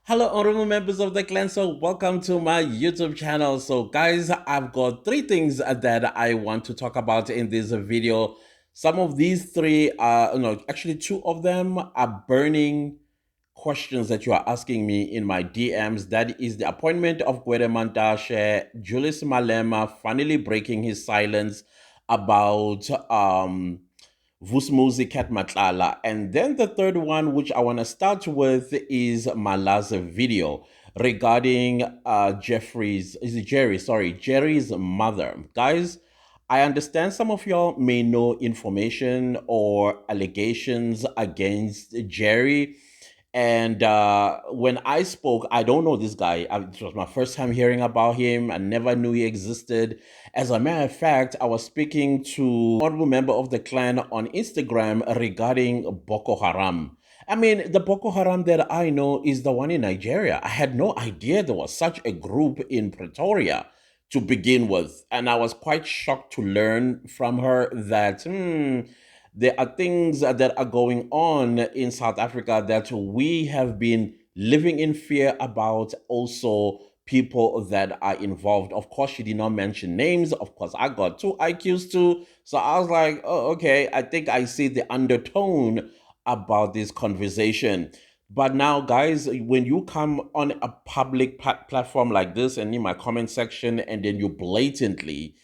Hello, honorable members of the clan. So, welcome to my YouTube channel. So, guys, I've got three things that I want to talk about in this video. Some of these three are, no, actually, two of them are burning questions that you are asking me in my DMs. That is the appointment of Gwede Mantashe, Julius Malema finally breaking his silence about Vusmuzi Kat Matlala. And then the third one, which I want to start with, is Mala's video regarding Jerry's mother. Guys, I understand some of y'all may know information or allegations against Jerry, and when I spoke, I don't know this guy. It was my first time hearing about him. I never knew he existed. As a matter of fact, I was speaking to a honorable member of the clan on Instagram regarding Boko Haram. I mean, the Boko Haram that I know is the one in Nigeria. I had no idea there was such a group in Pretoria to begin with. And I was quite shocked to learn from her that there are things that are going on in South Africa that we have been living in fear about, also people that are involved. Of course, she did not mention names. Of course, I got two IQs too. So I was like, oh, okay, I think I see the undertone about this conversation. But now, guys, when you come on a public platform like this and in my comment section, and then you blatantly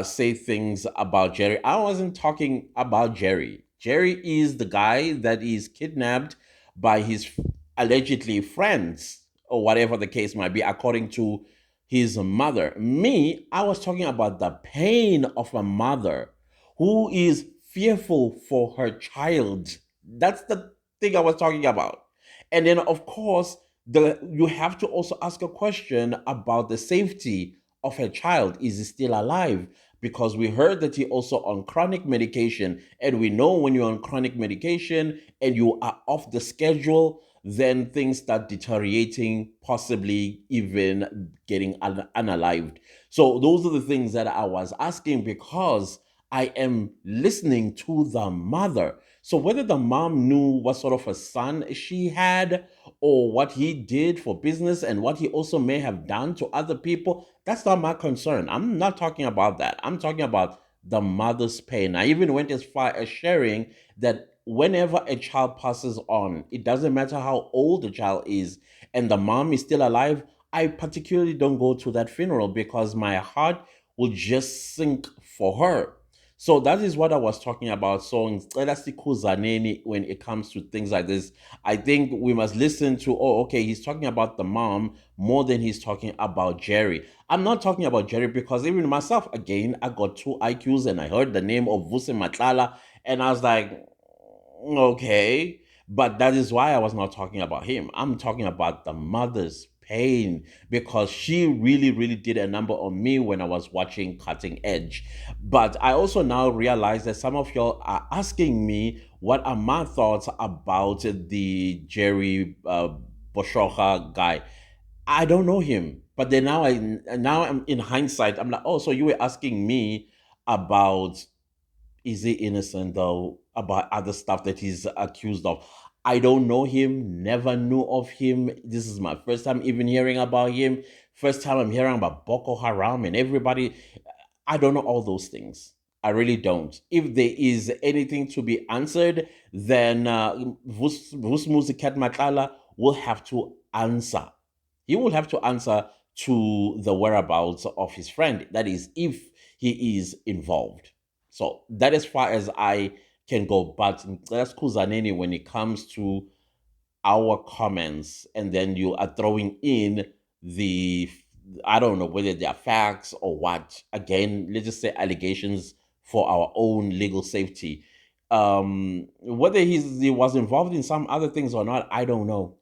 say things about Jerry, I wasn't talking about Jerry. Jerry is the guy that is kidnapped by his allegedly friends, or whatever the case might be, according to his mother. Me, I was talking about the pain of a mother who is fearful for her child. That's the thing I was talking about. And then, of course, you have to also ask a question about the safety of her child. Is he still alive? Because we heard that he also on chronic medication, and we know when you're on chronic medication and you are off the schedule, then things start deteriorating, possibly even getting unalived. So those are the things that I was asking, because I am listening to the mother. So whether the mom knew what sort of a son she had, or what he did for business and what he also may have done to other people, that's not my concern. I'm not talking about that. I'm talking about the mother's pain. I even went as far as sharing that whenever a child passes on, it doesn't matter how old the child is, and the mom is still alive, I particularly don't go to that funeral because my heart will just sink for her. So that is what I was talking about. So ngicela sikhuzaneni when it comes to things like this. I think we must listen to, oh, okay, he's talking about the mom more than he's talking about Jerry. I'm not talking about Jerry because even myself, again, I got two IQs and I heard the name of Vuse Matlala and I was like, okay. But that is why I was not talking about him. I'm talking about the mother's pain, because she really, really did a number on me when I was watching Cutting Edge. But I also now realize that some of y'all are asking me what are my thoughts about the Jerry Boshocha guy. I don't know him, but then now I'm in hindsight. I'm like, oh, so you were asking me about, is he innocent though, about other stuff that he's accused of? I don't know him, never knew of him. This is my first time even hearing about him. First time I'm hearing about Boko Haram and everybody. I don't know all those things. I really don't. If there is anything to be answered, then Vusmuzi Kat Matlala will have to answer. He will have to answer to the whereabouts of his friend. That is, if he is involved. So that as far as I can go. But that's Kuzaneni when it comes to our comments, and then you are throwing in the, I don't know whether they are facts or what. Again, let's just say allegations for our own legal safety. Whether he was involved in some other things or not, I don't know.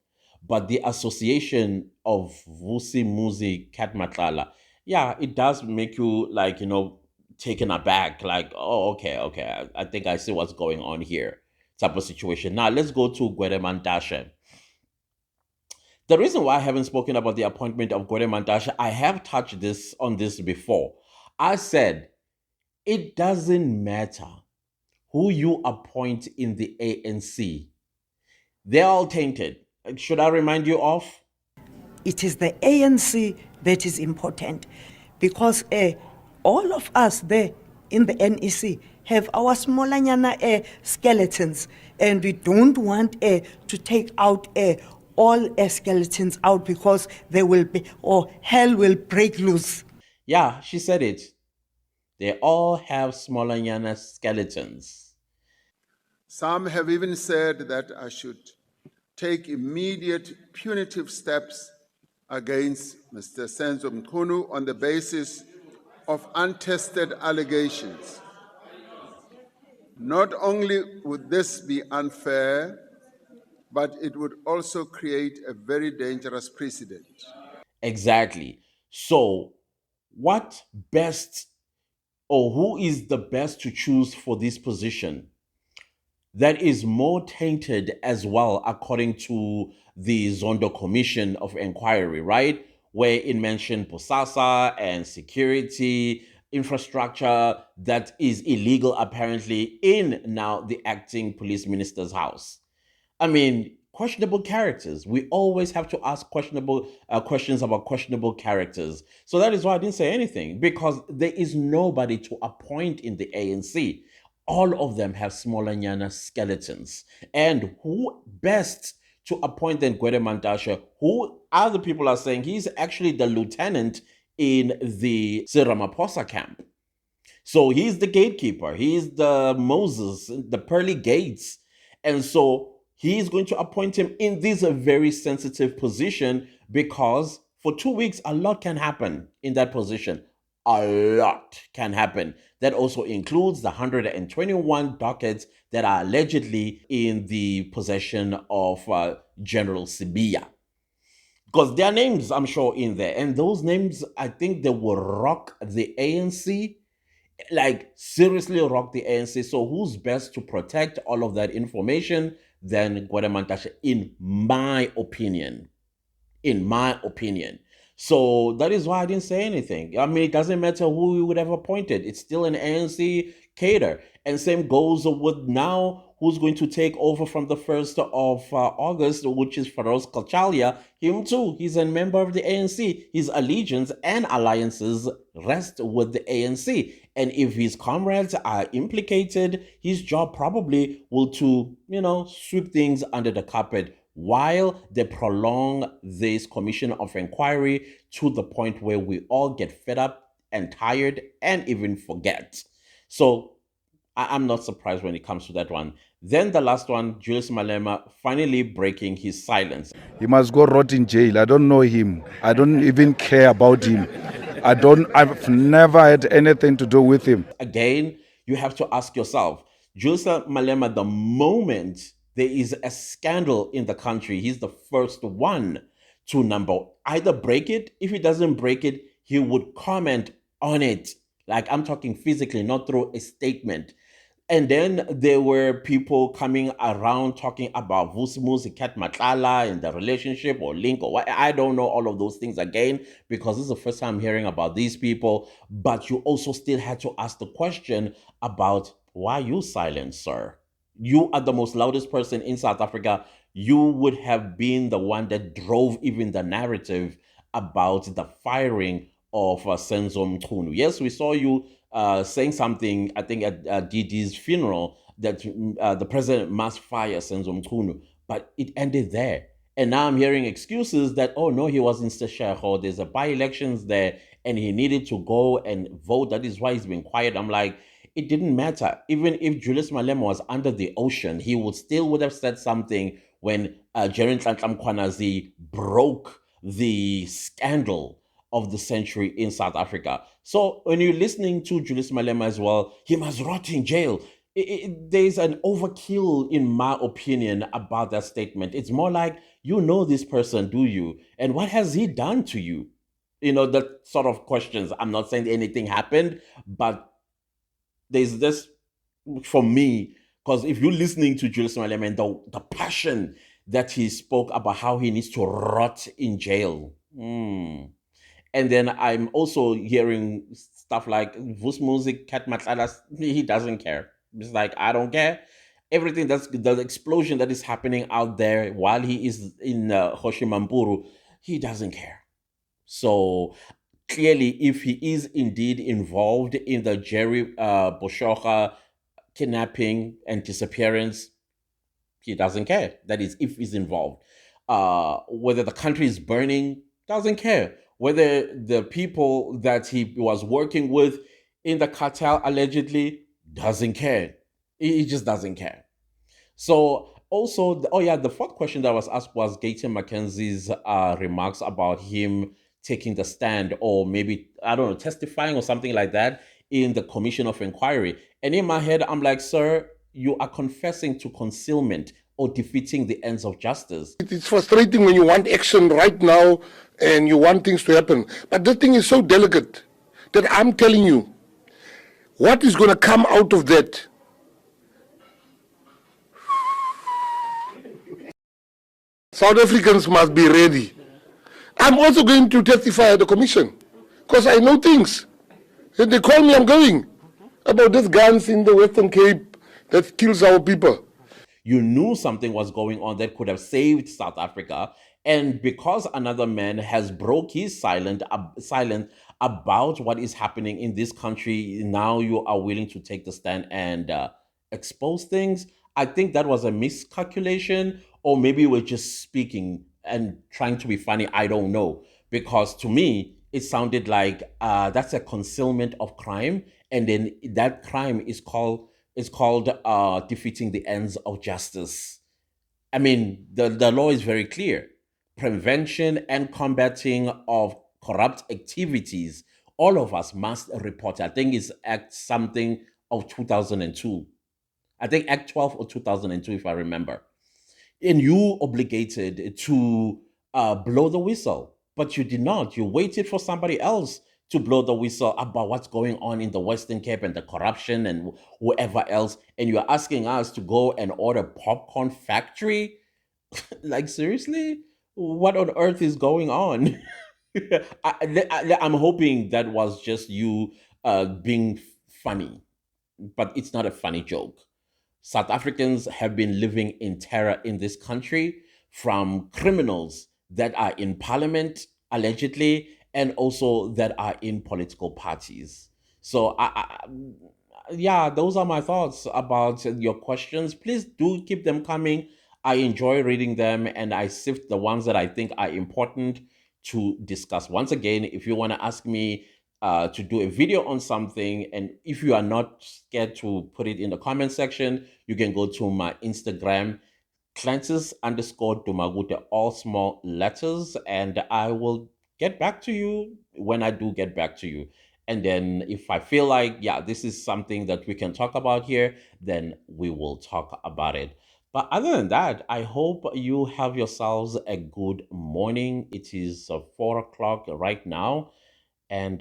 But the association of Vusi Muzi Kat Matlala, yeah, it does make you, like, taken aback, like, oh, okay, okay, I think I see what's going on here, type of situation. Now let's go to Gwede Mantashe. The reason why I haven't spoken about the appointment of Gwede Mantashe, I have touched this on this before. I said it doesn't matter who you appoint in the ANC. They're all tainted. Should I remind you of? it is the ANC that is important, because all of us there in the NEC have our smallanyana skeletons, and we don't want to take out all skeletons out, because they will be, or hell will break loose. Yeah, she said it. They all have smaller yana skeletons. Some have even said that I should take immediate punitive steps against Mr. Senzo Mkhunu on the basis of untested allegations. Not only would this be unfair, but it would also create a very dangerous precedent. Exactly. So, what best or who is the best to choose for this position that is more tainted as well, according to the Zondo Commission of Inquiry, right? Where it mentioned Posasa and security infrastructure that is illegal apparently in now the acting police minister's house. I mean, questionable characters. We always have to ask questionable questions about questionable characters. So that is why I didn't say anything, because there is nobody to appoint in the ANC. All of them have smaller nyana skeletons. And who best to appoint than Gwede Mantashe, who other people are saying he's actually the lieutenant in the Ramaphosa camp. So he's the gatekeeper. He's the Moses, the pearly gates. And so he's going to appoint him in this very sensitive position, because for 2 weeks, a lot can happen in that position. A lot can happen. That also includes the 121 dockets that are allegedly in the possession of General Sibia. Because there are names, I'm sure, in there. And those names, I think they will rock the ANC, like seriously rock the ANC. So who's best to protect all of that information than Guademantashe, in my opinion? In my opinion. So that is why I didn't say anything. I mean, it doesn't matter who you would have appointed. It's still an ANC cater. And same goes with now who's going to take over from the 1st of August, which is Farouz Kalchalia. Him too. He's a member of the ANC. His allegiance and alliances rest with the ANC. And if his comrades are implicated, his job probably will to, sweep things under the carpet while they prolong this commission of inquiry to the point where we all get fed up and tired and even forget. So I'm not surprised when it comes to that one. Then the last one, Julius Malema finally breaking his silence. He must go rot in jail. I don't know him. I don't even care about him. I've never had anything to do with him. Again, you have to ask yourself, Julius Malema, the moment there is a scandal in the country, he's the first one to either break it. If he doesn't break it, he would comment on it. Like, I'm talking physically, not through a statement. And then there were people coming around talking about Vusimuzi Kat Matlala and the relationship or link or what. I don't know all of those things again, because this is the first time I'm hearing about these people. But you also still had to ask the question about, why you silent, sir? You are the most loudest person in South Africa. You would have been the one that drove even the narrative about the firing of Senzo Mkhunu. Yes, we saw you saying something, I think, at Didi's funeral, that the president must fire Senzo Mkhunu, but it ended there. And now I'm hearing excuses that, oh no, he was in Seshego, there's a by-elections there, and he needed to go and vote. That is why he's been quiet. I'm like, it didn't matter. Even if Julius Malema was under the ocean, he would have said something when Jerry Nhlanhla broke the scandal of the century in South Africa. So when you're listening to Julius Malema as well, he must rot in jail. There's an overkill, in my opinion, about that statement. It's more like, you know this person, do you? And what has he done to you? That sort of questions. I'm not saying anything happened, but there's this, for me, because if you're listening to Julius Malema and the passion that he spoke about how he needs to rot in jail. And then I'm also hearing stuff like Vus Music, Cat Matlalas, he doesn't care. It's like, I don't care. Everything that's the explosion that is happening out there while he is in Hoshimampuru, he doesn't care. So clearly, if he is indeed involved in the Jerry Boshoga kidnapping and disappearance, he doesn't care. That is, if he's involved. Whether the country is burning, doesn't care. Whether the people that he was working with in the cartel allegedly, doesn't care. He just doesn't care. So also, oh yeah, the fourth question that was asked was Gaten McKenzie's remarks about him taking the stand, or maybe I don't know, testifying or something like that in the commission of inquiry. And in my head, I'm like, sir, you are confessing to concealment or defeating the ends of justice. It's frustrating when you want action right now and you want things to happen. But this thing is so delicate that I'm telling you, what is going to come out of that? South Africans must be ready. I'm also going to testify at the commission because I know things. If they call me, I'm going. About these guns in the Western Cape that kills our people. You knew something was going on that could have saved South Africa. And because another man has broke his silence about what is happening in this country, now you are willing to take the stand and expose things. I think that was a miscalculation, or maybe we're just speaking and trying to be funny. I don't know. Because to me, it sounded like that's a concealment of crime. And then that crime is called defeating the ends of justice. I mean, the law is very clear. Prevention and combating of corrupt activities. All of us must report. I think it's Act something of 2002. I think Act 12 or 2002, if I remember. And you obligated to blow the whistle, but you did not. You waited for somebody else to blow the whistle about what's going on in the Western Cape and the corruption and whoever else. And you're asking us to go and order popcorn factory? Like, seriously? What on earth is going on? I'm hoping that was just you being funny, but it's not a funny joke. South Africans have been living in terror in this country from criminals that are in parliament, allegedly, and also that are in political parties. So, yeah, those are my thoughts about your questions. Please do keep them coming. I enjoy reading them and I sift the ones that I think are important to discuss. Once again, if you want to ask me to do a video on something, and if you are not scared to put it in the comment section, you can go to my Instagram, Clancis underscore Dumagute, all small letters, and I will get back to you when I do get back to you. And then if I feel like, yeah, this is something that we can talk about here, then we will talk about it. But other than that, I hope you have yourselves a good morning. It is 4 o'clock right now. And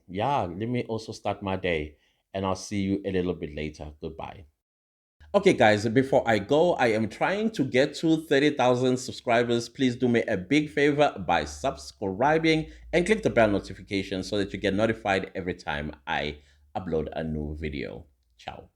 yeah, let me also start my day. And I'll see you a little bit later. Goodbye. Okay, guys, before I go, I am trying to get to 30,000 subscribers. Please do me a big favor by subscribing and click the bell notification so that you get notified every time I upload a new video. Ciao.